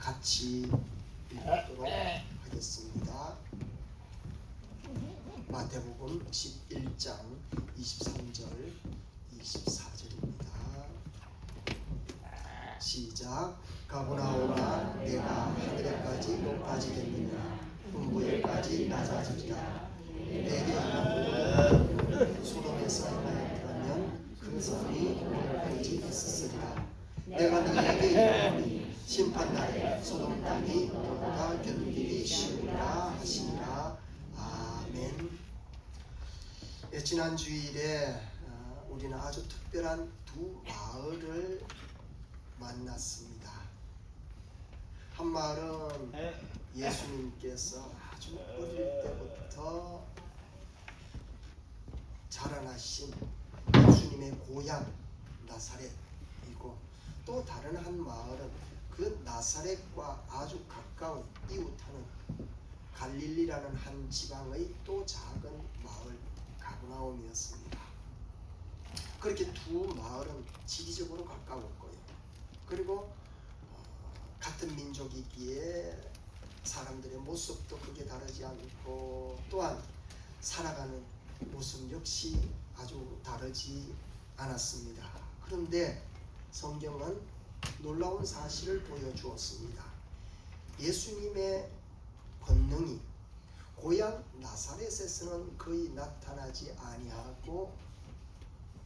같이 읽도록 하겠습니다. 마태복음 11장 23절 24절입니다. 시작. 가버나움아 내가 하늘에까지 높아지겠느냐 음부에까지 낮아지리라. 내게 하는 소돔에서 행하였더라면 그 선이 오늘까지 있었으리라. 내가 너에게 이르노니 심판날에 소돔 땅이 너보다 견디기 쉬우리라 하시니라. 아멘. 지난 주일에 우리는 아주 특별한 두 마을을 만났습니다. 한 마을은 예수님께서 아주 어릴 때부터 자라나신 예수님의 고향 나사렛이고, 또 다른 한 마을은 그 나사렛과 아주 가까운 이웃하는 갈릴리라는 한 지방의 또 작은 마을 가버나움이었습니다. 그렇게 두 마을은 지리적으로 가까울 거예요. 그리고 같은 민족이기에 사람들의 모습도 크게 다르지 않고, 또한 살아가는 모습 역시 아주 다르지 않았습니다. 그런데 성경은 놀라운 사실을 보여주었습니다. 예수님의 권능이 고향 나사렛에서는 거의 나타나지 아니하고,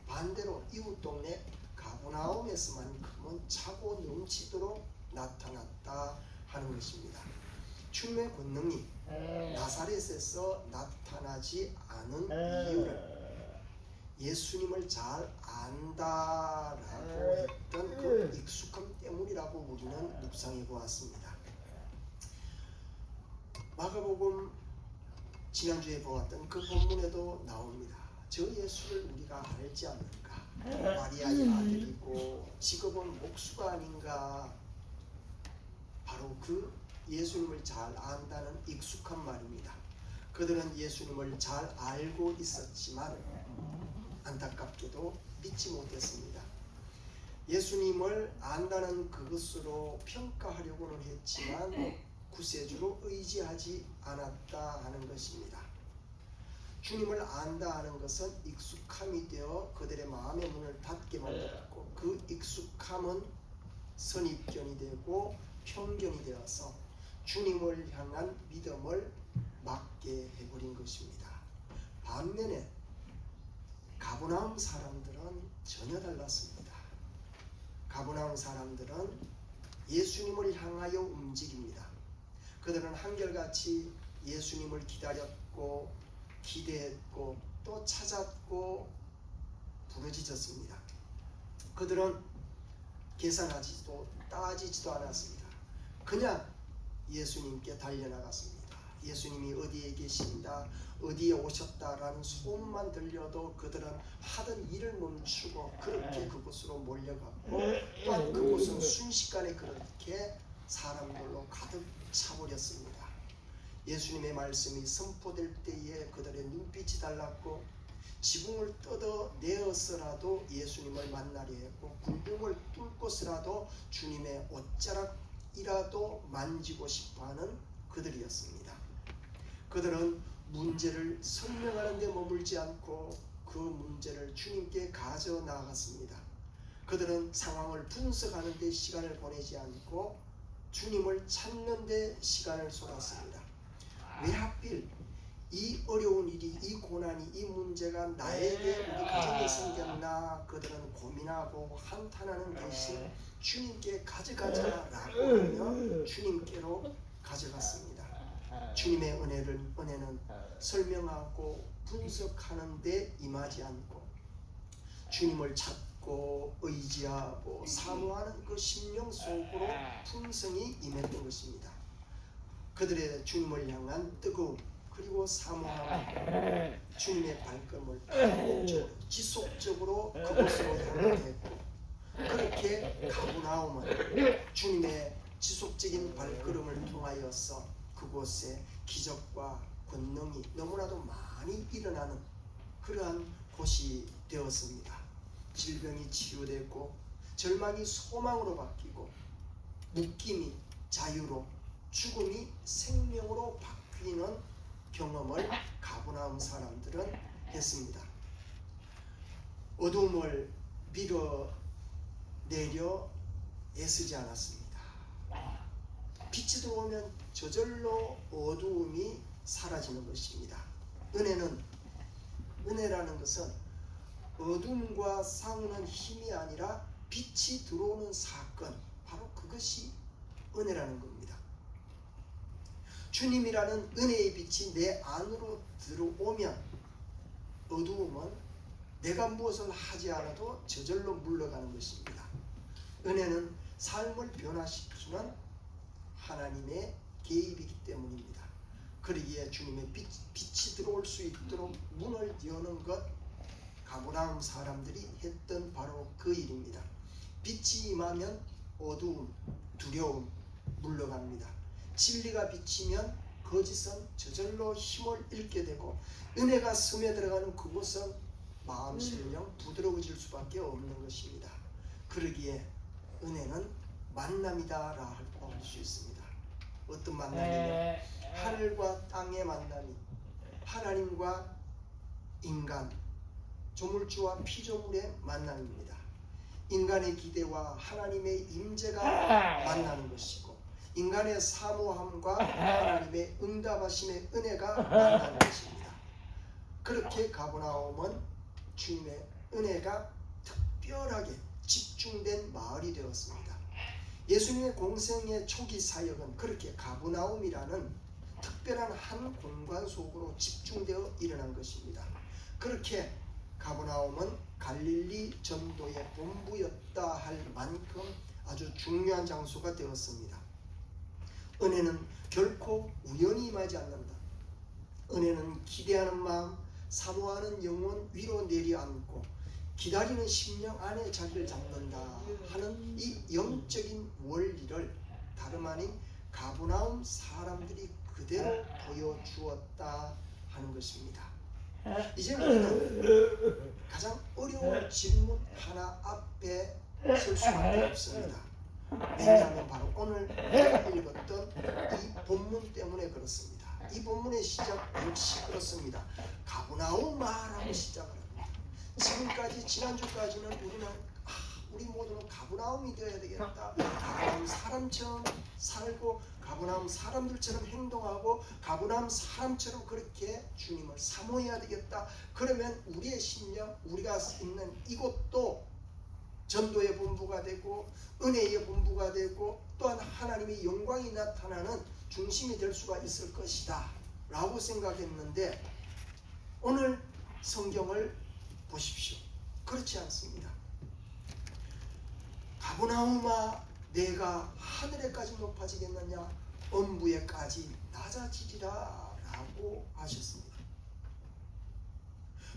반대로 이웃 동네 가버나움에서만큼은 차고 넘치도록 나타났다 하는 것입니다. 주님의 권능이 나사렛에서 나타나지 않은 이유는 예수님을 잘 안다라고 했던 그 익숙함 때문이라고 우리는 묵상해 보았습니다. 마가복음 지난주에 보았던 그 본문에도 나옵니다. 저 예수를 우리가 알지 않는가? 마리아의 아들이고 직업은 목수가 아닌가? 바로 그 예수님을 잘 안다는 익숙한 말입니다. 그들은 예수님을 잘 알고 있었지만 안타깝게도 믿지 못했습니다. 예수님을 안다는 그것으로 평가하려고는 했지만 구세주로 의지하지 않았다 하는 것입니다. 주님을 안다 하는 것은 익숙함이 되어 그들의 마음의 문을 닫게 만들었고, 그 익숙함은 선입견이 되고 편견이 되어서 주님을 향한 믿음을 막게 해버린 것입니다. 반면에 가버나움 사람들은 전혀 달랐습니다. 가버나움 사람들은 예수님을 향하여 움직입니다. 그들은 한결같이 예수님을 기다렸고 기대했고 또 찾았고 부르짖었습니다. 그들은 계산하지도 따지지도 않았습니다. 그냥 예수님께 달려나갔습니다. 예수님이 어디에 계신다, 어디에 오셨다라는 소문만 들려도 그들은 하던 일을 멈추고 그렇게 그곳으로 몰려갔고, 또한 그곳은 순식간에 그렇게 사람들로 가득 차버렸습니다. 예수님의 말씀이 선포될 때에 그들의 눈빛이 달랐고, 지붕을 뜯어내어서라도 예수님을 만나려 했고, 굴붕을 뚫고서라도 주님의 옷자락이라도 만지고 싶어하는 그들이었습니다. 그들은 문제를 설명하는 데 머물지 않고 그 문제를 주님께 가져나갔습니다. 그들은 상황을 분석하는 데 시간을 보내지 않고 주님을 찾는 데 시간을 쏟았습니다. 왜 하필 이 어려운 일이, 이 고난이, 이 문제가 나에게, 우리 가정에 생겼나 그들은 고민하고 한탄하는 대신 주님께 가져가자라고 하며 주님께로 가져갔습니다. 주님의 은혜는 설명하고 분석하는 데 임하지 않고 주님을 찾고 의지하고 사모하는 그 심령 속으로 품성이 임했던 것입니다. 그들의 주님을 향한 뜨거움, 그리고 사모함, 주님의 발걸음을 반복적으로 지속적으로 그곳으로 향했고, 그렇게 가버나움은 주님의 지속적인 발걸음을 통하여서 그곳에 기적과 권능이 너무나도 많이 일어나는 그러한 곳이 되었습니다. 질병이 치유되고 절망이 소망으로 바뀌고 묶임이 자유로, 죽음이 생명으로 바뀌는 경험을 가버나움 사람들은 했습니다. 어둠을 밀어내려 애쓰지 않았습니다. 빛이 들어오면 저절로 어두움이 사라지는 것입니다. 은혜라는 것은 어둠과 싸우는 힘이 아니라 빛이 들어오는 사건, 바로 그것이 은혜라는 겁니다. 주님이라는 은혜의 빛이 내 안으로 들어오면 어두움은 내가 무엇을 하지 않아도 저절로 물러가는 것입니다. 은혜는 삶을 변화시키는 하나님의 개입이기 때문입니다. 그러기에 주님의 빛이 들어올 수 있도록 문을 여는 것, 가버나움 사람들이 했던 바로 그 일입니다. 빛이 임하면 어두움, 두려움 물러갑니다. 진리가 비치면 거짓은 저절로 힘을 잃게 되고, 은혜가 스며들어가는 그곳은 마음 설령 부드러워질 수밖에 없는 것입니다. 그러기에 은혜는 만남이다라고 할 수 있습니다. 어떤 만남이냐? 하늘과 땅의 만남이, 하나님과 인간, 조물주와 피조물의 만남입니다. 인간의 기대와 하나님의 임재가 만나는 것이고, 인간의 사모함과 하나님의 응답하심의 은혜가 만나는 것입니다. 그렇게 가버나움은 주님의 은혜가 특별하게 집중된 마을이 되었습니다. 예수님의 공생의 초기 사역은 그렇게 가버나움이라는 특별한 한 공간 속으로 집중되어 일어난 것입니다. 그렇게 가버나움은 갈릴리 전도의 본부였다 할 만큼 아주 중요한 장소가 되었습니다. 은혜는 결코 우연히 임하지 않는다. 은혜는 기대하는 마음, 사모하는 영혼 위로 내려앉고 기다리는 심령 안에 자리를 잡는다 하는 이 영적인 원리를 다름 아닌 가버나움 사람들이 그대로 보여주었다 하는 것입니다. 이제 우리는 가장 어려운 질문 하나 앞에 설 수밖에 없습니다. 왜냐하면 바로 오늘 우리가 읽었던 이 본문 때문에 그렇습니다. 이 본문의 시작 역시 그렇습니다. 가버나움하라고 시작을 합니다. 지금까지 지난주까지는 우리 모두는 가버나움이 되어야 되겠다. 가버나움 사람처럼 살고 가버나움 사람들처럼 행동하고 가버나움 사람처럼 그렇게 주님을 사모해야 되겠다. 그러면 우리의 심령, 우리가 있는 이곳도 전도의 본부가 되고 은혜의 본부가 되고 또한 하나님의 영광이 나타나는 중심이 될 수가 있을 것이다 라고 생각했는데, 오늘 성경을 보십시오. 그렇지 않습니다. 가버나움아 내가 하늘에까지 높아지겠느냐, 엄부에까지 낮아지리라 라고 하셨습니다.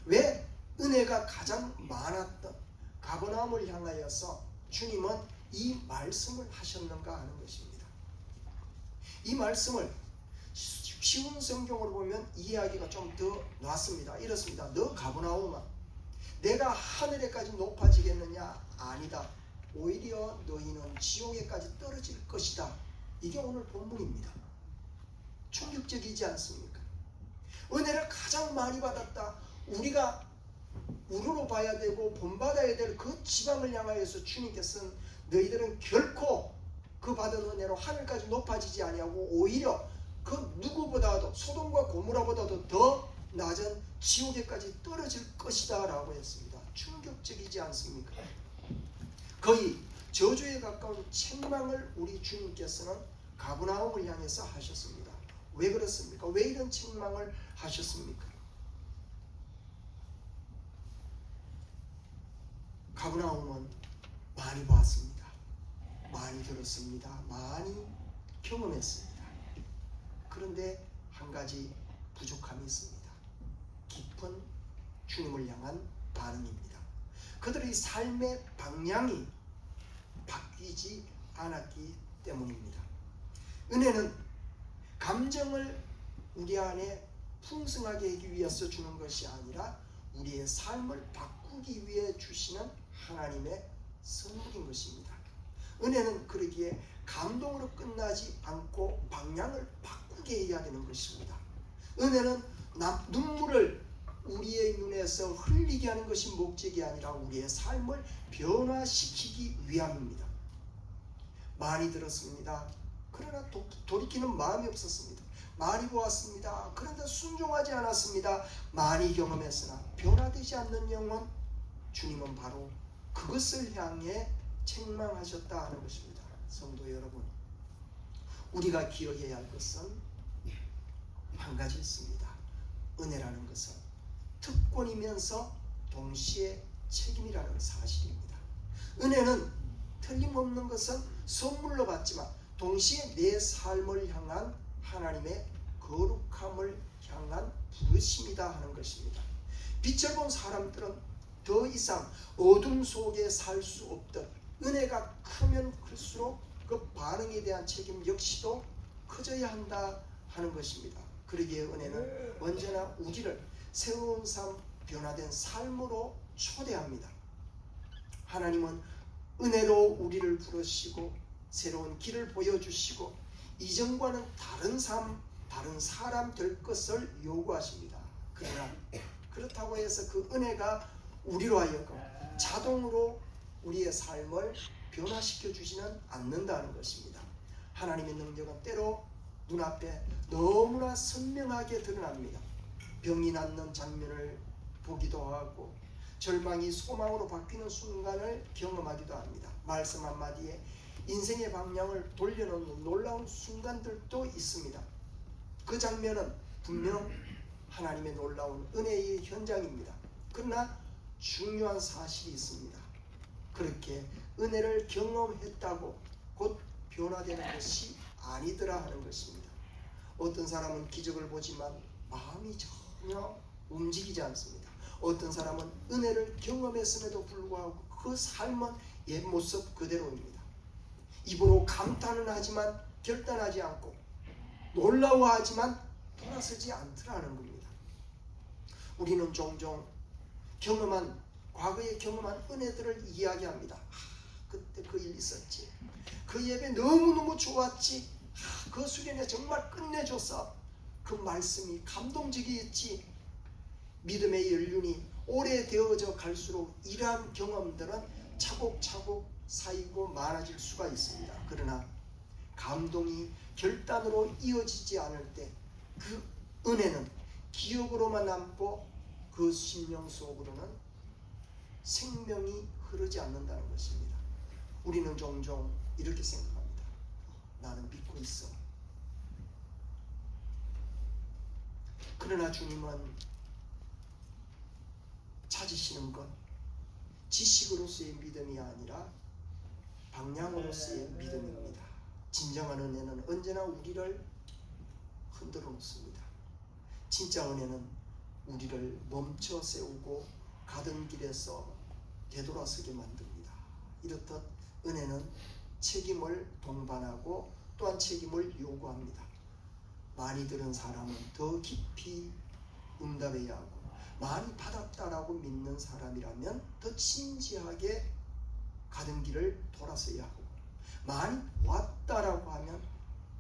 왜 은혜가 가장 많았던 가버나움을 향하여서 주님은 이 말씀을 하셨는가 하는 것입니다. 이 말씀을 쉬운 성경으로 보면 이해하기가 좀 더 낫습니다. 이렇습니다. 너 가버나움아 내가 하늘에까지 높아지겠느냐? 아니다. 오히려 너희는 지옥에까지 떨어질 것이다. 이게 오늘 본문입니다. 충격적이지 않습니까? 은혜를 가장 많이 받았다. 우리가 우러러 봐야 되고 본받아야 될 그 지방을 향하여서 주님께서는 너희들은 결코 그 받은 은혜로 하늘까지 높아지지 아니하고 오히려 그 누구보다도 소돔과 고모라보다도 더 낮은 지옥에까지 떨어질 것이다 라고 했습니다. 충격적이지 않습니까? 거의 저주에 가까운 책망을 우리 주님께서는 가버나움을 향해서 하셨습니다. 왜 그렇습니까? 왜 이런 책망을 하셨습니까? 가버나움은 많이 봤습니다. 많이 들었습니다. 많이 경험했습니다. 그런데 한 가지 부족함이 있습니다. 깊은 주님을 향한 반응입니다. 그들의 삶의 방향이 바뀌지 않았기 때문입니다. 은혜는 감정을 우리 안에 풍성하게 하기 위해서 주는 것이 아니라 우리의 삶을 바꾸기 위해 주시는 하나님의 선물인 것입니다. 은혜는 그러기에 감동으로 끝나지 않고 방향을 바꾸게 해야 되는 것입니다. 은혜는 눈물을 우리의 눈에서 흘리게 하는 것이 목적이 아니라 우리의 삶을 변화시키기 위함입니다. 많이 들었습니다. 그러나 돌이키는 마음이 없었습니다. 많이 보았습니다. 그런데 순종하지 않았습니다. 많이 경험했으나 변화되지 않는 영혼, 주님은 바로 그것을 향해 책망하셨다 하는 것입니다. 성도 여러분, 우리가 기억해야 할 것은 한 가지 있습니다. 은혜라는 것은 특권이면서 동시에 책임이라는 사실입니다. 은혜는 틀림없는 것은 선물로 받지만 동시에 내 삶을 향한 하나님의 거룩함을 향한 부르심이다 하는 것입니다. 빛을 본 사람들은 더 이상 어둠 속에 살 수 없듯 은혜가 크면 클수록 그 반응에 대한 책임 역시도 커져야 한다 하는 것입니다. 그러기에 은혜는 언제나 우리를 새로운 삶, 변화된 삶으로 초대합니다. 하나님은 은혜로 우리를 부르시고 새로운 길을 보여주시고 이전과는 다른 삶, 다른 사람 될 것을 요구하십니다. 그러나 그렇다고 해서 그 은혜가 우리로 하여금 자동으로 우리의 삶을 변화시켜 주지는 않는다는 것입니다. 하나님의 능력은 때로 눈앞에 너무나 선명하게 드러납니다. 병이 낫는 장면을 보기도 하고 절망이 소망으로 바뀌는 순간을 경험하기도 합니다. 말씀 한마디에 인생의 방향을 돌려놓는 놀라운 순간들도 있습니다. 그 장면은 분명 하나님의 놀라운 은혜의 현장입니다. 그러나 중요한 사실이 있습니다. 그렇게 은혜를 경험했다고 곧 변화되는 것이 아니더라 하는 것입니다. 어떤 사람은 기적을 보지만 마음이 전혀 움직이지 않습니다. 어떤 사람은 은혜를 경험했음에도 불구하고 그 삶은 옛 모습 그대로입니다. 입으로 감탄은 하지만 결단하지 않고 놀라워하지만 돌아서지 않더라는 겁니다. 우리는 종종 과거에 경험한 은혜들을 이야기합니다. 그때 그 일 있었지. 그 예배 너무너무 좋았지. 그 수련회 정말 끝내줬어. 그 말씀이 감동적이었지. 믿음의 연륜이 오래되어져 갈수록 이러한 경험들은 차곡차곡 쌓이고 많아질 수가 있습니다. 그러나 감동이 결단으로 이어지지 않을 때 그 은혜는 기억으로만 남고 그 심령 속으로는 생명이 흐르지 않는다는 것입니다. 우리는 종종 이렇게 생각합니다. 나는 믿고 있어. 그러나 주님은 찾으시는 건 지식으로서의 믿음이 아니라 방향으로서의 믿음입니다. 진정한 은혜는 언제나 우리를 흔들어 놓습니다. 진짜 은혜는 우리를 멈춰 세우고 가던 길에서 되돌아서게 만듭니다. 이렇듯 은혜는 책임을 동반하고 또한 책임을 요구합니다. 많이 들은 사람은 더 깊이 응답해야 하고 많이 받았다라고 믿는 사람이라면 더 진지하게 가던 길을 돌아서야 하고 많이 왔다라고 하면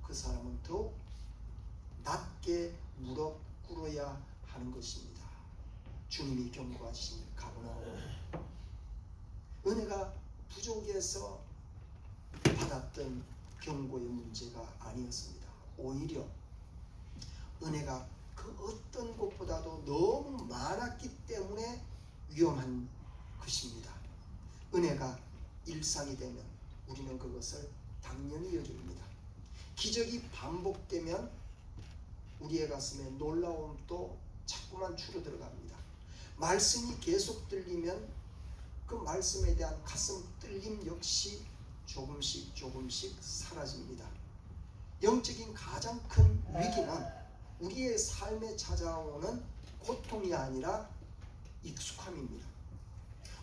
그 사람은 더 낮게 무릎 꿇어야 하는 것입니다. 주님이 경고하신 가버나움, 은혜가 부족해서 받았던 경고의 문제가 아니었습니다. 오히려 은혜가 그 어떤 것보다도 너무 많았기 때문에 위험한 것입니다. 은혜가 일상이 되면 우리는 그것을 당연히 여깁니다. 기적이 반복되면 우리의 가슴에 놀라움도 자꾸만 줄어들어갑니다. 말씀이 계속 들리면 그 말씀에 대한 가슴 떨림 역시 조금씩 사라집니다. 영적인 가장 큰 위기는 우리의 삶에 찾아오는 고통이 아니라 익숙함입니다.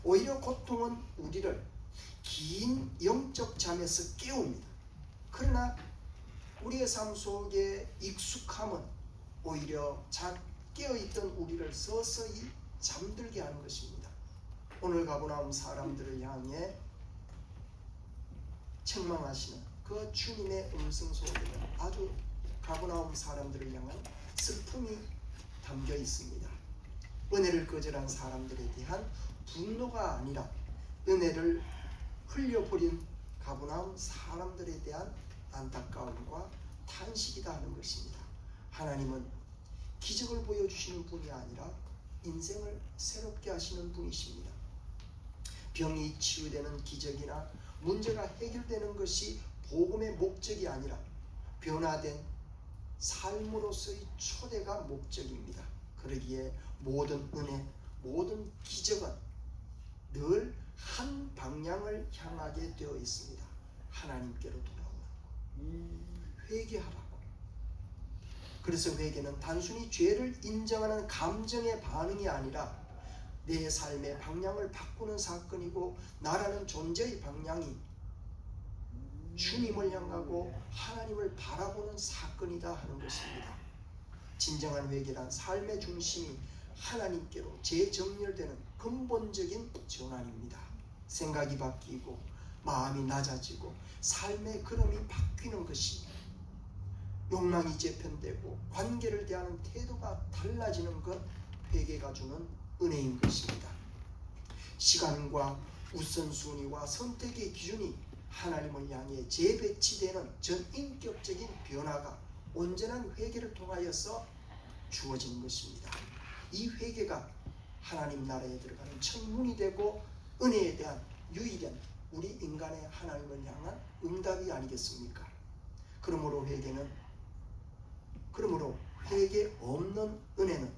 오히려 고통은 우리를 긴 영적 잠에서 깨웁니다. 그러나 우리의 삶 속에 익숙함은 오히려 깨어있던 우리를 서서히 잠들게 하는 것입니다. 오늘 가버나움 사람들을 향해 책망하시는 그 주님의 음성 속에는 아주 가버나움 사람들을 향한 슬픔이 담겨 있습니다. 은혜를 거절한 사람들에 대한 분노가 아니라 은혜를 흘려버린 가버나움 사람들에 대한 안타까움과 탄식이다 하는 것입니다. 하나님은 기적을 보여주시는 분이 아니라 인생을 새롭게 하시는 분이십니다. 병이 치유되는 기적이나 문제가 해결되는 것이 복음의 목적이 아니라 변화된 삶으로서의 초대가 목적입니다. 그러기에 모든 은혜, 모든 기적은 늘 한 방향을 향하게 되어 있습니다. 하나님께로 돌아오라고, 회개하라고. 그래서 회개는 단순히 죄를 인정하는 감정의 반응이 아니라 내 삶의 방향을 바꾸는 사건이고, 나라는 존재의 방향이 주님을 향하고 하나님을 바라보는 사건이다 하는 것입니다. 진정한 회개란 삶의 중심이 하나님께로 재정렬되는 근본적인 전환입니다. 생각이 바뀌고 마음이 낮아지고 삶의 흐름이 바뀌는 것이, 욕망이 재편되고 관계를 대하는 태도가 달라지는 것, 회개가 주는 은혜인 것입니다. 시간과 우선순위와 선택의 기준이 하나님을 향해 재배치되는 전인격적인 변화가 온전한 회개를 통하여서 주어지는 것입니다. 이 회개가 하나님 나라에 들어가는 천문이 되고 은혜에 대한 유일한 우리 인간의 하나님을 향한 응답이 아니겠습니까? 그러므로 회개 없는 은혜는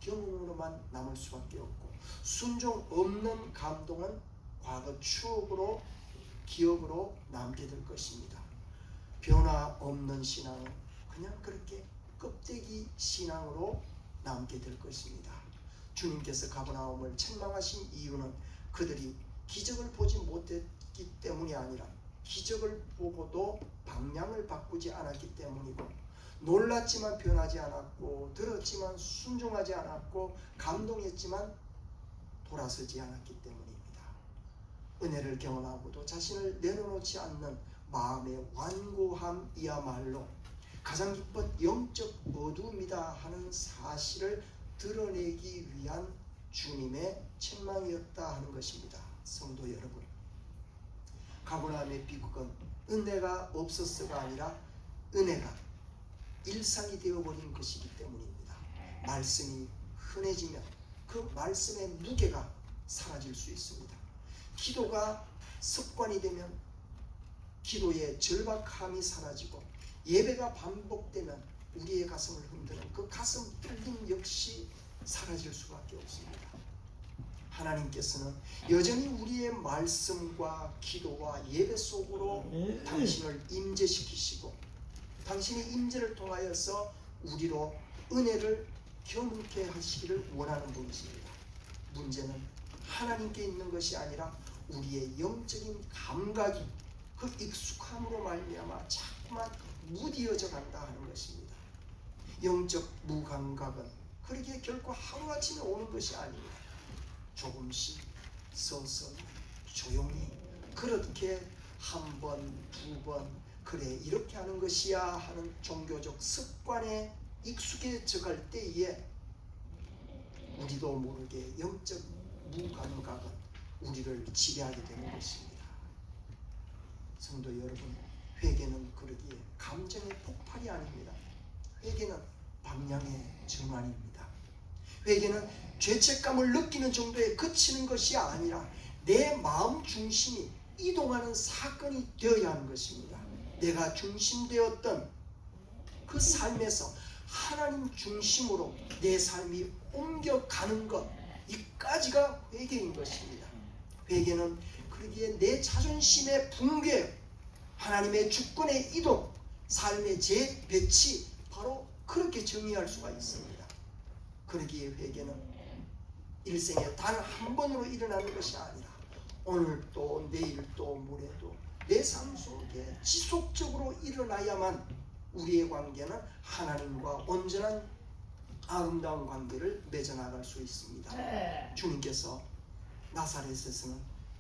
경험으로만 남을 수밖에 없고, 순종 없는 감동은 과거 추억으로, 기억으로 남게 될 것입니다. 변화 없는 신앙은 그냥 그렇게 껍데기 신앙으로 남게 될 것입니다. 주님께서 가버나움을 책망하신 이유는 그들이 기적을 보지 못했기 때문이 아니라 기적을 보고도 방향을 바꾸지 않았기 때문이고, 놀랐지만 변하지 않았고, 들었지만 순종하지 않았고, 감동했지만 돌아서지 않았기 때문입니다. 은혜를 경험하고도 자신을 내려놓지 않는 마음의 완고함이야말로 가장 깊은 영적 어둠이다 하는 사실을 드러내기 위한 주님의 책망이었다 하는 것입니다. 성도 여러분, 가버나움의 비극은 은혜가 없었어가 아니라 은혜가 일상이 되어버린 것이기 때문입니다. 말씀이 흔해지면 그 말씀의 무게가 사라질 수 있습니다. 기도가 습관이 되면 기도의 절박함이 사라지고, 예배가 반복되면 우리의 가슴을 흔드는 그 가슴 떨림 역시 사라질 수밖에 없습니다. 하나님께서는 여전히 우리의 말씀과 기도와 예배 속으로 당신을 임재시키시고, 당신의 임재를 통하여서 우리로 은혜를 경험케 하시기를 원하는 분이십니다. 문제는 하나님께 있는 것이 아니라 우리의 영적인 감각이 그 익숙함으로 말미암아 자꾸만 무디어져 간다 하는 것입니다. 영적 무감각은 그렇게 결코 하루아침에 오는 것이 아닙니다. 조금씩 서서히 조용히 그렇게 한 번, 두 번, 그래 이렇게 하는 것이야 하는 종교적 습관에 익숙해져 갈 때에 우리도 모르게 영적 무감각은 우리를 지배하게 되는 것입니다. 성도 여러분, 회개는 그러기에 감정의 폭발이 아닙니다. 회개는 방향의 전환입니다. 회개는 죄책감을 느끼는 정도에 그치는 것이 아니라 내 마음 중심이 이동하는 사건이 되어야 하는 것입니다. 내가 중심되었던 그 삶에서 하나님 중심으로 내 삶이 옮겨가는 것, 이까지가 회개인 것입니다. 회개는 그러기에 내 자존심의 붕괴, 하나님의 주권의 이동, 삶의 재배치, 바로 그렇게 정의할 수가 있습니다. 그러기에 회개는 일생에 단 한 번으로 일어나는 것이 아니라 오늘 또 내일 또 모레도 내 삶 속에 지속적으로 일어나야만 우리의 관계는 하나님과 온전한 아름다운 관계를 맺어나갈 수 있습니다. 주님께서 나사렛에서는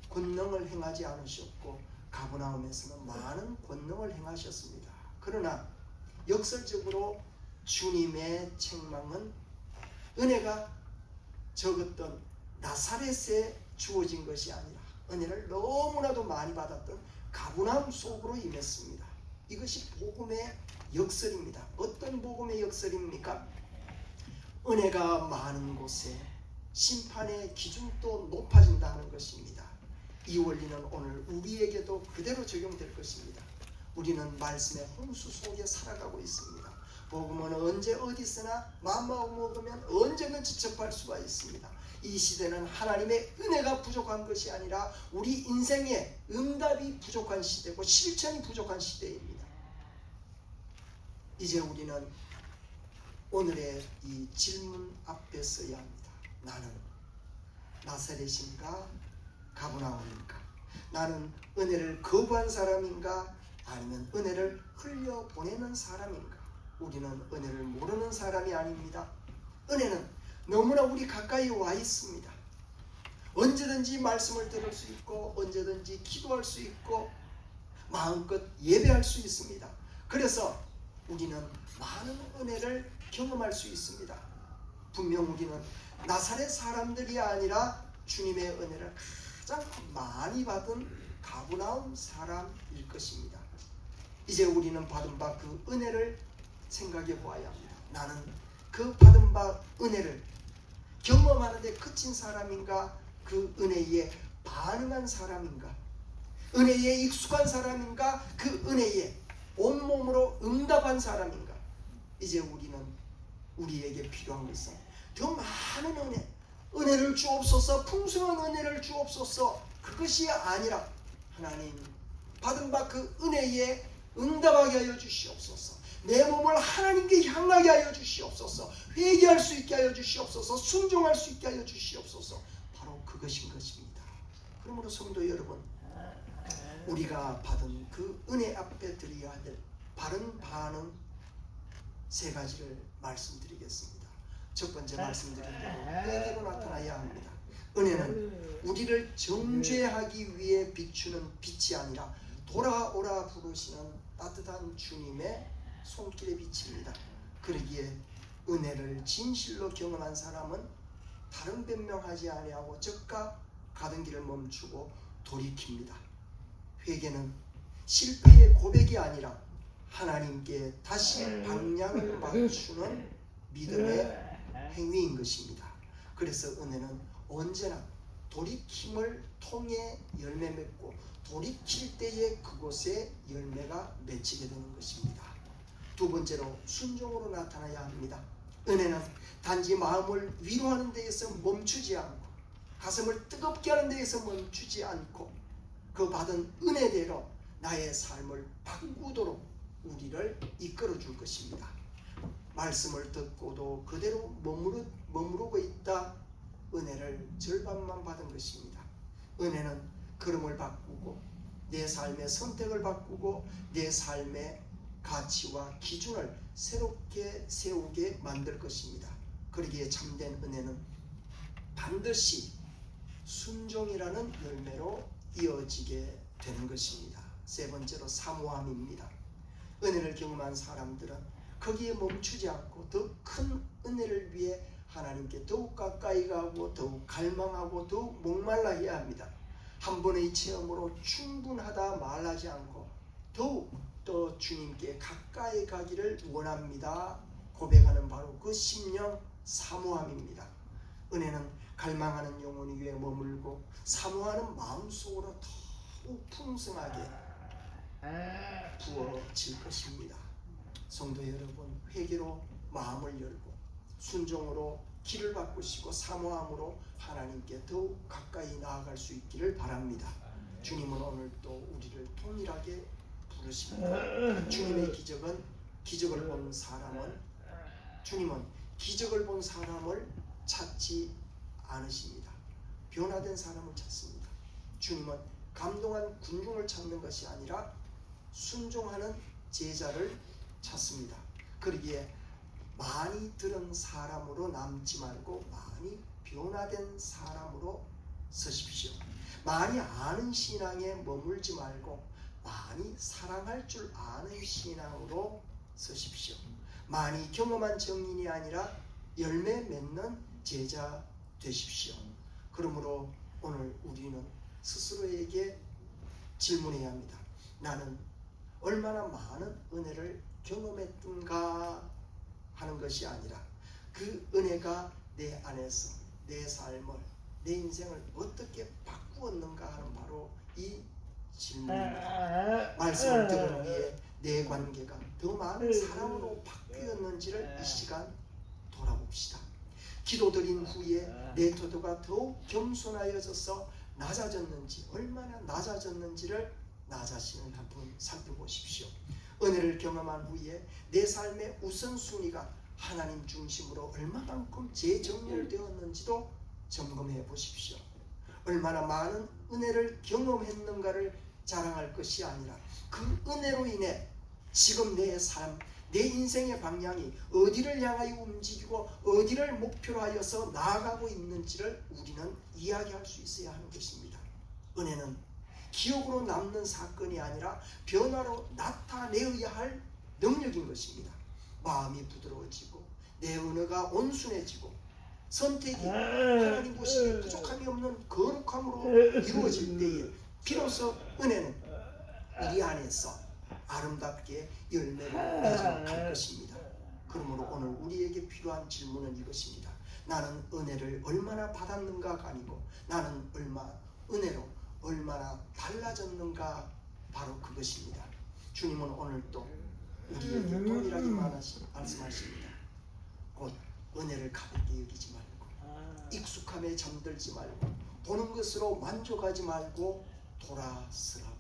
권능을 행하지 않으셨고 가버나움에서는 많은 권능을 행하셨습니다. 그러나 역설적으로 주님의 책망은 은혜가 적었던 나사렛에 주어진 것이 아니라 은혜를 너무나도 많이 받았던 가버나움 속으로 임했습니다. 이것이 복음의 역설입니다. 어떤 복음의 역설입니까? 은혜가 많은 곳에 심판의 기준도 높아진다는 것입니다. 이 원리는 오늘 우리에게도 그대로 적용될 것입니다. 우리는 말씀의 홍수 속에 살아가고 있습니다. 복음은 언제 어디서나 마음만 먹으면 언제든지 접할 수가 있습니다. 이 시대는 하나님의 은혜가 부족한 것이 아니라 우리 인생의 응답이 부족한 시대고 실천이 부족한 시대입니다. 이제 우리는 오늘의 이 질문 앞에 서야 합니다. 나는 나사렛인가 가버나움인가? 나는 은혜를 거부한 사람인가 아니면 은혜를 흘려보내는 사람인가? 우리는 은혜를 모르는 사람이 아닙니다. 은혜는 너무나 우리 가까이 와 있습니다. 언제든지 말씀을 들을 수 있고 언제든지 기도할 수 있고 마음껏 예배할 수 있습니다. 그래서 우리는 많은 은혜를 경험할 수 있습니다. 분명 우리는 나사렛 사람들이 아니라 주님의 은혜를 가장 많이 받은 가버나움 사람일 것입니다. 이제 우리는 받은 바 그 은혜를 생각해 보아야 합니다. 나는 그 받은 바 은혜를 경험하는데 그친 사람인가? 그 은혜에 반응한 사람인가? 은혜에 익숙한 사람인가? 그 은혜에 온몸으로 응답한 사람인가? 이제 우리는 우리에게 필요한 것은 더 많은 은혜, 은혜를 주옵소서, 풍성한 은혜를 주옵소서. 그것이 아니라 하나님 받은 바 그 은혜에 응답하게 하여 주시옵소서. 내 몸을 하나님께 향하게 하여 주시옵소서. 회개할 수 있게 하여 주시옵소서. 순종할 수 있게 하여 주시옵소서. 바로 그것인 것입니다. 그러므로 성도 여러분, 우리가 받은 그 은혜 앞에 드려야 될 바른 반응 세 가지를 말씀드리겠습니다. 첫 번째 말씀드린 대로 회개로 나타나야 합니다. 은혜는 우리를 정죄하기 위해 비추는 빛이 아니라 돌아오라 부르시는 따뜻한 주님의 손길의 빛입니다. 그러기에 은혜를 진실로 경험한 사람은 다른 변명하지 아니하고 즉각 가던 길을 멈추고 돌이킵니다. 회개는 실패의 고백이 아니라 하나님께 다시 방향을 맞추는 믿음의 행위인 것입니다. 그래서 은혜는 언제나 돌이킴을 통해 열매 맺고 돌이킬 때에 그곳에 열매가 맺히게 되는 것입니다. 두 번째로 순종으로 나타나야 합니다. 은혜는 단지 마음을 위로하는 데에서 멈추지 않고 가슴을 뜨겁게 하는 데에서 멈추지 않고 그 받은 은혜대로 나의 삶을 바꾸도록 우리를 이끌어 줄 것입니다. 말씀을 듣고도 그대로 머무르고 있다. 은혜를 절반만 받은 것입니다. 은혜는 걸음을 바꾸고 내 삶의 선택을 바꾸고 내 삶의 가치와 기준을 새롭게 세우게 만들 것입니다. 그러기에 참된 은혜는 반드시 순종이라는 열매로 이어지게 되는 것입니다. 세 번째로 사모함입니다. 은혜를 경험한 사람들은 거기에 멈추지 않고 더 큰 은혜를 위해 하나님께 더욱 가까이 가고 더욱 갈망하고 더욱 목말라해야 합니다. 한 번의 체험으로 충분하다 말하지 않고 더욱 더 주님께 가까이 가기를 원합니다. 고백하는 바로 그 심령 사모함입니다. 은혜는 갈망하는 영혼 위에 머물고 사모하는 마음속으로 더욱 풍성하게 부어질 것입니다. 성도 여러분, 회개로 마음을 열고 순종으로 길을 바꾸시고 사모함으로 하나님께 더욱 가까이 나아갈 수 있기를 바랍니다. 주님은 오늘 또 우리를 동일하게 부르십니다. 주님의 기적을 본 사람은 주님은 기적을 본 사람을 찾지 않으십니다. 변화된 사람을 찾습니다. 주님은 감동한 군중을 찾는 것이 아니라 순종하는 제자를 찾습니다. 그러기에 많이 들은 사람으로 남지 말고 많이 변화된 사람으로 서십시오. 많이 아는 신앙에 머물지 말고 많이 사랑할 줄 아는 신앙으로 서십시오. 많이 경험한 증인이 아니라 열매 맺는 제자 되십시오. 그러므로 오늘 우리는 스스로에게 질문해야 합니다. 나는 얼마나 많은 은혜를 경험했던가 하는 것이 아니라 그 은혜가 내 안에서 내 삶을, 내 인생을 어떻게 바꾸었는가 하는 바로 이 질문입니다. 말씀을 들은 후에 내 관계가 더 많은 사랑으로 바뀌었는지를 이 시간 돌아봅시다. 기도드린 후에 내 태도가 더욱 겸손하여져서 낮아졌는지, 얼마나 낮아졌는지를 나 자신을 한번 살펴보십시오. 은혜를 경험한 후에 내 삶의 우선순위가 하나님 중심으로 얼마만큼 재정렬되었는지도 점검해 보십시오. 얼마나 많은 은혜를 경험했는가를 자랑할 것이 아니라 그 은혜로 인해 지금 내 삶, 내 인생의 방향이 어디를 향하여 움직이고 어디를 목표로 하여서 나아가고 있는지를 우리는 이야기할 수 있어야 하는 것입니다. 은혜는 기억으로 남는 사건이 아니라 변화로 나타내어야 할 능력인 것입니다. 마음이 부드러워지고 내 언어가 온순해지고 선택이 하나님 보시기에 부족함이 없는 거룩함으로 이루어질 때에 비로소 은혜는 우리 안에서 아름답게 열매를 맺어갈 것입니다. 그러므로 오늘 우리에게 필요한 질문은 이것입니다. 나는 은혜를 얼마나 받았는가가 아니고 나는 은혜로 얼마나 달라졌는가, 바로 그것입니다. 주님은 오늘 또 우리에게 동일하게 말씀하십니다. 곧 은혜를 가볍게 여기지 말고 익숙함에 잠들지 말고 보는 것으로 만족하지 말고 돌아서라고.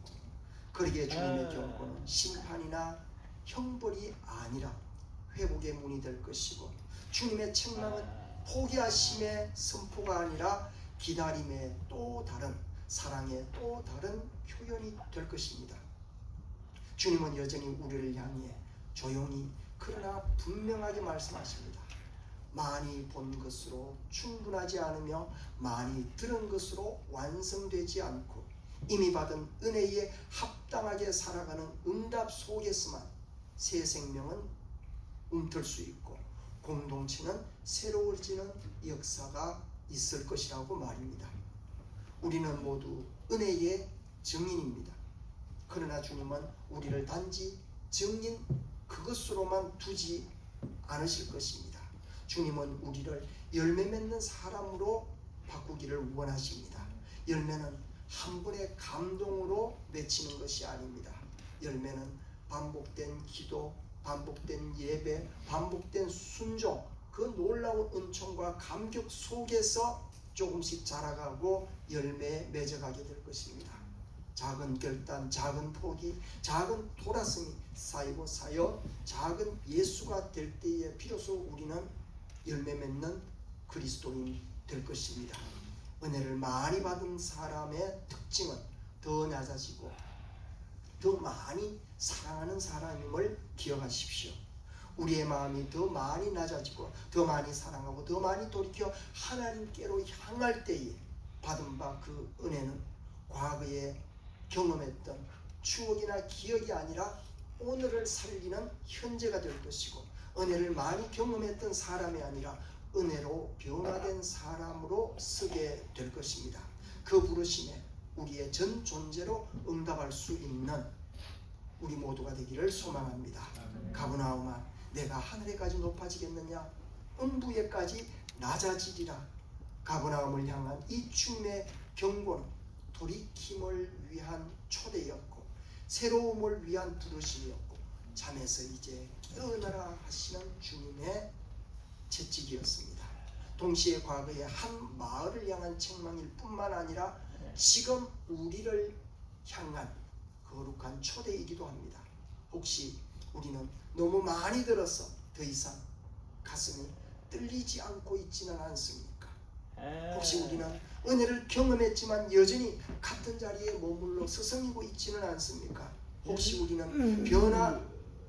그러기에 주님의 경고는 심판이나 형벌이 아니라 회복의 문이 될 것이고, 주님의 책망은 포기하심의 선포가 아니라 기다림의 또 다른, 사랑의 또 다른 표현이 될 것입니다. 주님은 여전히 우리를 향해 조용히 그러나 분명하게 말씀하십니다. 많이 본 것으로 충분하지 않으며 많이 들은 것으로 완성되지 않고 이미 받은 은혜에 합당하게 살아가는 응답 속에서만 새 생명은 움틀 수 있고 공동체는 새로워지는 역사가 있을 것이라고 말입니다. 우리는 모두 은혜의 증인입니다. 그러나 주님은 우리를 단지 증인 그것으로만 두지 않으실 것입니다. 주님은 우리를 열매 맺는 사람으로 바꾸기를 원하십니다. 열매는 한 번의 감동으로 맺히는 것이 아닙니다. 열매는 반복된 기도, 반복된 예배, 반복된 순종, 그 놀라운 은총과 감격 속에서 조금씩 자라가고 열매에 맺어가게 될 것입니다. 작은 결단, 작은 포기, 작은 돌아섬이 쌓이고 쌓여 작은 예수가 될 때에 비로소 우리는 열매 맺는 그리스도인 될 것입니다. 은혜를 많이 받은 사람의 특징은 더 낮아지고 더 많이 사랑하는 사람임을 기억하십시오. 우리의 마음이 더 많이 낮아지고 더 많이 사랑하고 더 많이 돌이켜 하나님께로 향할 때에 받은 바 그 은혜는 과거에 경험했던 추억이나 기억이 아니라 오늘을 살리는 현재가 될 것이고, 은혜를 많이 경험했던 사람이 아니라 은혜로 변화된 사람으로 쓰게 될 것입니다. 그 부르심에 우리의 전 존재로 응답할 수 있는 우리 모두가 되기를 소망합니다. 가버나움아, 내가 하늘에까지 높아지겠느냐? 음부에까지 낮아지리라. 가버나움을 향한 이 주님의 경고는 돌이킴을 위한 초대였고 새로움을 위한 부르심이었고 잠에서 이제 깨어나라 하시는 주님의 채찍이었습니다. 동시에 과거의 한 마을을 향한 책망일 뿐만 아니라 지금 우리를 향한 거룩한 초대이기도 합니다. 혹시 우리는 너무 많이 들어서 더 이상 가슴이 떨리지 않고 있지는 않습니까? 혹시 우리는 은혜를 경험했지만 여전히 같은 자리에 머물러 서성이고 있지는 않습니까? 혹시 우리는 변화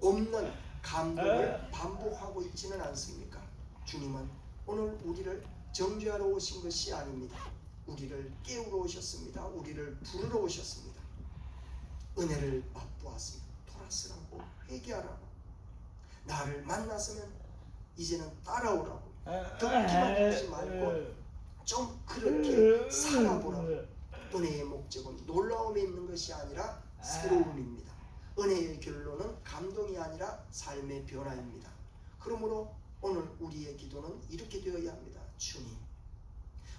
없는 감동을 반복하고 있지는 않습니까? 주님은 오늘 우리를 정죄하러 오신 것이 아닙니다. 우리를 깨우러 오셨습니다. 우리를 부르러 오셨습니다. 은혜를 맛보았으면 돌아서라고, 회개하라고, 나를 만났으면 이제는 따라오라고, 듣기만 하지 말고 좀 그렇게 살아보라고. 은혜의 목적은 놀라움에 있는 것이 아니라 새로움입니다. 은혜의 결론은 감동이 아니라 삶의 변화입니다. 그러므로 오늘 우리의 기도는 이렇게 되어야 합니다. 주님,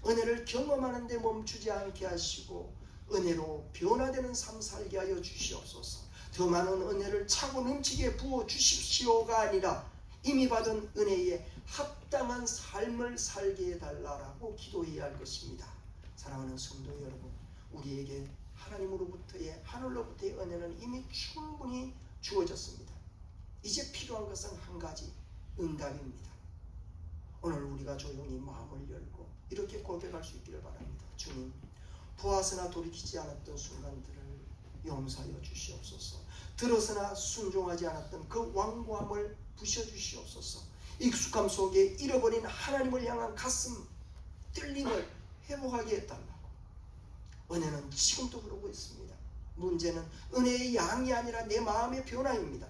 은혜를 경험하는 데 멈추지 않게 하시고 은혜로 변화되는 삶 살게 하여 주시옵소서. 더 많은 은혜를 차고 넘치게 부어 주십시오가 아니라 이미 받은 은혜에 합당한 삶을 살게 해달라고 기도해야 할 것입니다. 사랑하는 성도 여러분, 우리에게 하나님으로부터의, 하늘로부터의 은혜는 이미 충분히 주어졌습니다. 이제 필요한 것은 한 가지, 응답입니다. 오늘 우리가 조용히 마음을 열고 이렇게 고백할 수 있기를 바랍니다. 주님, 보았으나 돌이키지 않았던 순간들을 용서하여 주시옵소서. 들었으나 순종하지 않았던 그 완고함을 부셔주시옵소서. 익숙함 속에 잃어버린 하나님을 향한 가슴 뚫림을 회복하게 해달라고. 은혜는 지금도 그러고 있습니다. 문제는 은혜의 양이 아니라 내 마음의 변화입니다.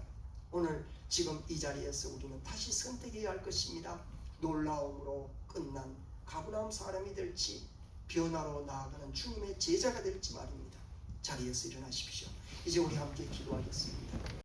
오늘 지금 이 자리에서 우리는 다시 선택해야 할 것입니다. 놀라움으로 끝난 가버나움 사람이 될지, 변화로 나아가는 주님의 제자가 될지 말입니다. 자리에서 일어나십시오. 이제 우리 함께 기도하겠습니다.